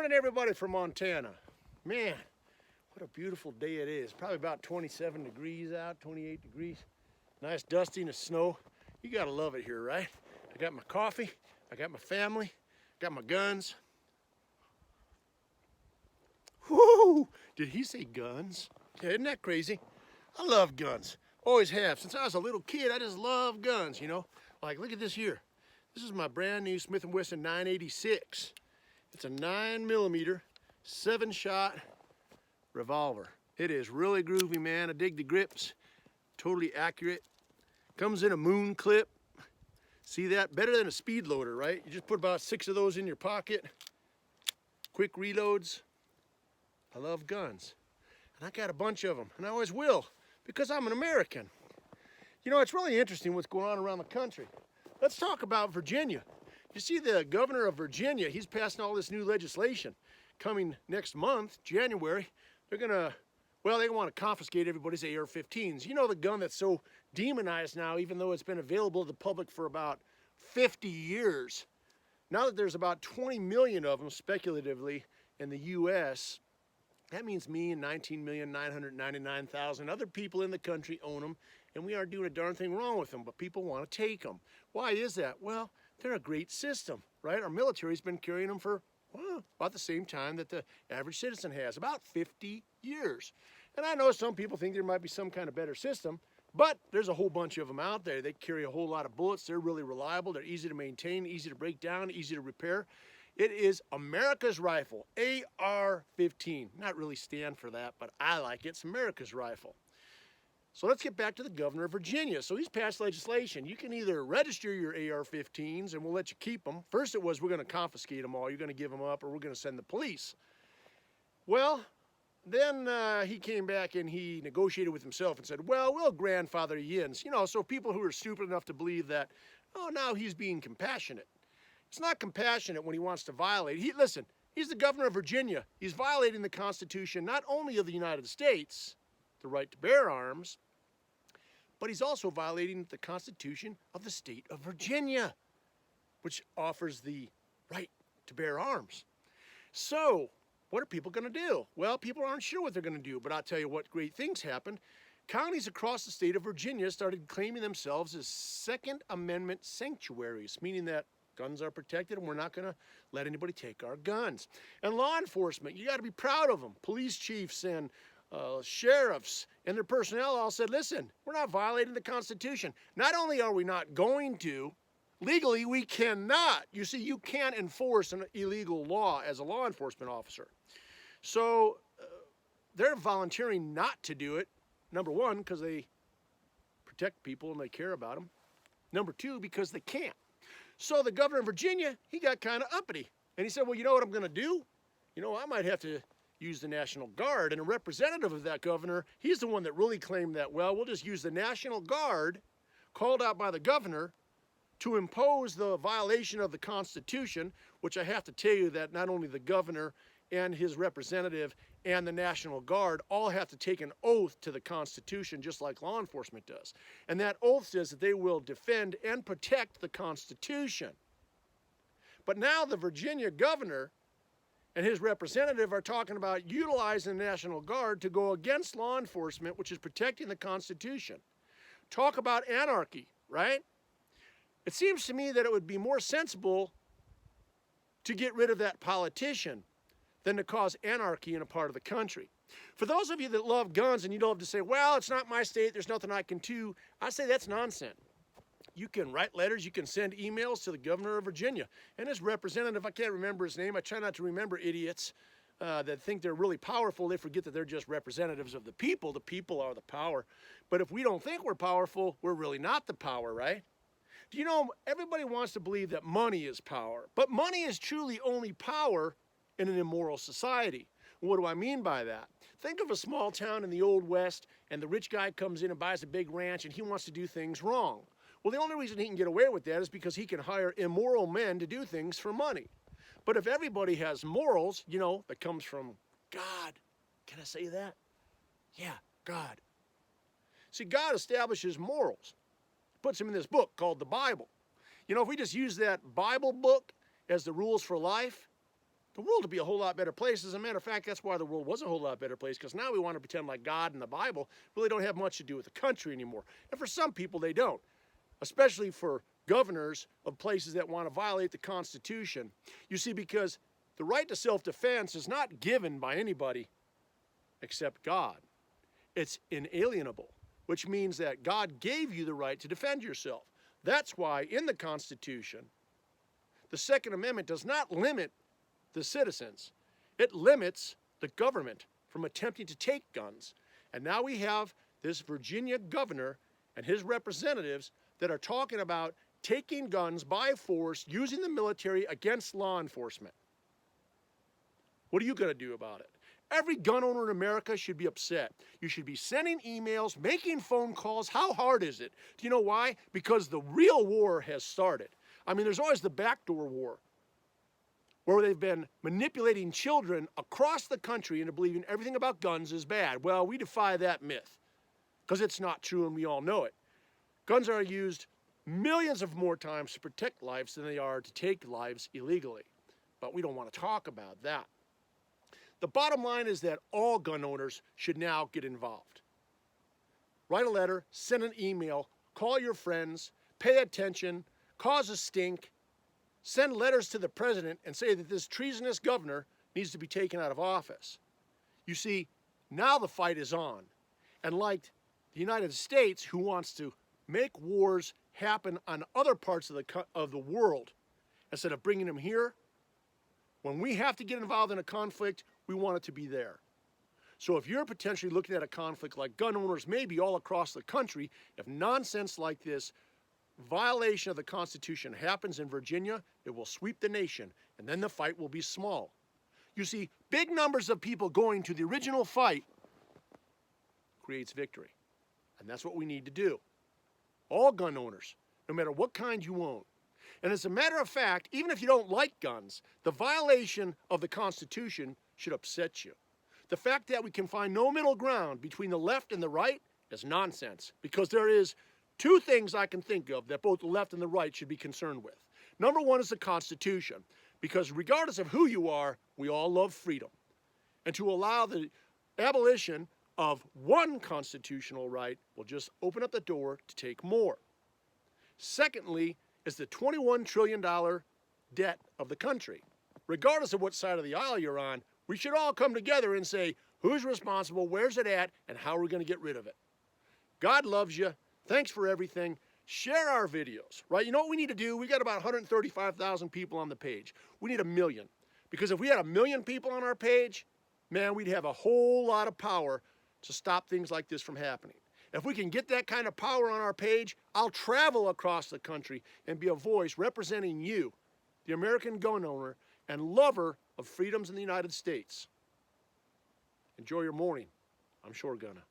morning, everybody from Montana. Man, what a beautiful day it is. Probably about 27 degrees out, 28 degrees. Nice dusting of snow. You gotta love it here, right? I got my coffee, I got my family, got my guns. Whoo! Did he say guns? Yeah, isn't that crazy? I love guns. Always have. Since I was a little kid, I just love guns, you know? Like, look at this here. This is my brand new Smith & Wesson 986. It's a 9mm, 7-shot revolver. It is really groovy, man. I dig the grips. Totally accurate. Comes in a moon clip. See that? Better than a speed loader, right? You just put about 6 of those in your pocket. Quick reloads. I love guns. And I got a bunch of them, and I always will, because I'm an American. You know, it's really interesting what's going on around the country. Let's talk about Virginia. You see the governor of Virginia, he's passing all this new legislation. Coming next month, January, they're gonna, well, they want to confiscate everybody's AR-15s. You know, the gun that's so demonized now, even though it's been available to the public for about 50 years. Now that there's about 20 million of them speculatively in the US, that means me and 19,999,000 other people in the country own them, and we aren't doing a darn thing wrong with them, but people want to take them. Why is that? Well, they're a great system, right? Our military's been carrying them for, well, about the same time that the average citizen has, about 50 years. And I know some people think there might be some kind of better system, but there's a whole bunch of them out there. They carry a whole lot of bullets. They're really reliable. They're easy to maintain, easy to break down, easy to repair. It is America's rifle, AR-15. Not really stand for that, but I like it. It's America's rifle. So let's get back to the governor of Virginia. So he's passed legislation. You can either register your AR-15s and we'll let you keep them. First it was, we're going to confiscate them all. You're going to give them up or we're going to send the police. Well, then he came back and he negotiated with himself and said, well, we'll grandfather you in. You know, so people who are stupid enough to believe that, oh, now he's being compassionate. It's not compassionate when he wants to violate. Listen, he's the governor of Virginia. He's violating the Constitution, not only of the United States, the right to bear arms, but he's also violating the Constitution of the state of Virginia, which offers the right to bear arms. So, what are people going to do? Well, people aren't sure what they're going to do, but I'll tell you what great things happened. Counties across the state of Virginia started claiming themselves as Second Amendment sanctuaries, meaning that guns are protected and we're not going to let anybody take our guns. And law enforcement, you got to be proud of them. Police chiefs and sheriffs and their personnel all said, listen, we're not violating the Constitution. Not only are we not going to, legally we cannot. You see, you can't enforce an illegal law as a law enforcement officer. So they're volunteering not to do it. Number one, because they protect people and they care about them. Number two, because they can't. So the governor of Virginia, he got kind of uppity. And he said, well, you know what I'm going to do? You know, I might have to use the National Guard. And a representative of that governor, he's the one that really claimed that, well, we'll just use the National Guard, called out by the governor, to impose the violation of the Constitution, which I have to tell you that not only the governor and his representative and the National Guard all have to take an oath to the Constitution, just like law enforcement does. And that oath says that they will defend and protect the Constitution. But now the Virginia governor and his representative are talking about utilizing the National Guard to go against law enforcement, which is protecting the Constitution. Talk about anarchy, right? It seems to me that it would be more sensible to get rid of that politician than to cause anarchy in a part of the country. For those of you that love guns and you love to say, well, it's not my state, there's nothing I can do, I say that's nonsense. You can write letters, you can send emails to the governor of Virginia. And his representative, I can't remember his name, I try not to remember idiots that think they're really powerful. They forget that they're just representatives of the people. The people are the power. But if we don't think we're powerful, we're really not the power, right? Do you know, everybody wants to believe that money is power. But money is truly only power in an immoral society. What do I mean by that? Think of a small town in the Old West, and the rich guy comes in and buys a big ranch, and he wants to do things wrong. Well, the only reason he can get away with that is because he can hire immoral men to do things for money. But if everybody has morals, you know, that comes from God. Can I say that? Yeah, God. See, God establishes morals. Puts them in this book called the Bible. You know, if we just use that Bible book as the rules for life, the world would be a whole lot better place. As a matter of fact, that's why the world was a whole lot better place, because now we want to pretend like God and the Bible really don't have much to do with the country anymore. And for some people, they don't, especially for governors of places that want to violate the Constitution. You see, because the right to self-defense is not given by anybody except God. It's inalienable, which means that God gave you the right to defend yourself. That's why in the Constitution, the Second Amendment does not limit the citizens. It limits the government from attempting to take guns. And now we have this Virginia governor and his representatives that are talking about taking guns by force, using the military against law enforcement. What are you going to do about it? Every gun owner in America should be upset. You should be sending emails, making phone calls. How hard is it? Do you know why? Because the real war has started. I mean, there's always the backdoor war, where they've been manipulating children across the country into believing everything about guns is bad. Well, we defy that myth, because it's not true and we all know it. Guns are used millions of more times to protect lives than they are to take lives illegally. But we don't want to talk about that. The bottom line is that all gun owners should now get involved. Write a letter, send an email, call your friends, pay attention, cause a stink, send letters to the president and say that this treasonous governor needs to be taken out of office. You see, now the fight is on. And like the United States, who wants to make wars happen on other parts of the world instead of bringing them here, when we have to get involved in a conflict, we want it to be there. So if you're potentially looking at a conflict like gun owners maybe all across the country, if nonsense like this violation of the Constitution happens in Virginia, it will sweep the nation, and then the fight will be small. You see, big numbers of people going to the original fight creates victory. And that's what we need to do. All gun owners, no matter what kind you own. And as a matter of fact, even if you don't like guns, the violation of the Constitution should upset you. The fact that we can find no middle ground between the left and the right is nonsense, because there is two things I can think of that both the left and the right should be concerned with. Number one is the Constitution, because regardless of who you are, we all love freedom. And to allow the abolition of one constitutional right will just open up the door to take more. Secondly is the $21 trillion debt of the country. Regardless of what side of the aisle you're on, we should all come together and say, who's responsible, where's it at, and how are we going to get rid of it? God loves you. Thanks for everything. Share our videos, right? You know what we need to do? We got about 135,000 people on the page. We need 1 million. Because if we had 1 million people on our page, man, we'd have a whole lot of power to stop things like this from happening. If we can get that kind of power on our page, I'll travel across the country and be a voice representing you, the American gun owner and lover of freedoms in the United States. Enjoy your morning. I'm sure gonna.